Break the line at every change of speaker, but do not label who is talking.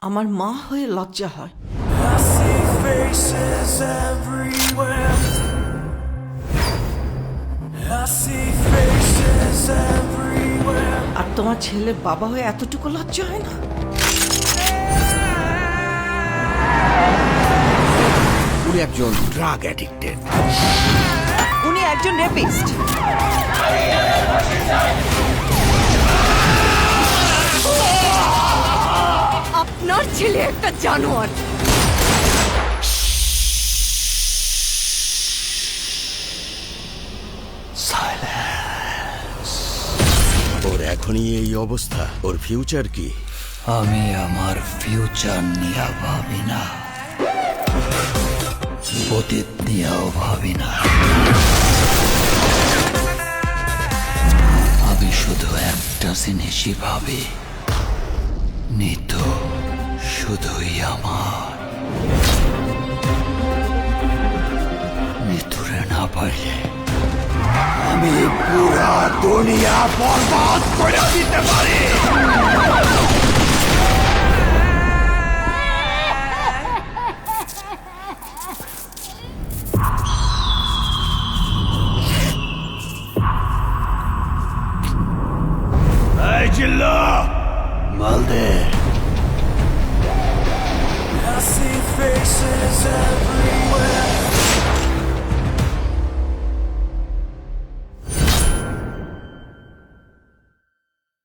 আমার মা হয়ে লজ্জা হয়।
I see faces everywhere. I see faces everywhere.
আর তোমার ছেলের বাবা হয়ে এতটুকু লজ্জা হয় না?
উনি একজন ড্রাগ অ্যাডিক্টেড।
উনি একজন রেপিস্ট।
আপনার ছেলে একটা জানোয়ার।
ওর এখনই এই অবস্থা, ওর ফিউচার কি?
আমি আমার ফিউচার নিয়ে ভাবি না, অতীত নিয়েও ভাবি না। আমি শুধু একটা জিনিসই ভাবি, নিতু শুধুই আমার। নিতুরে না পাইলে আমি পুরা দুনিয়া বরবাদ করে দিতে পারি।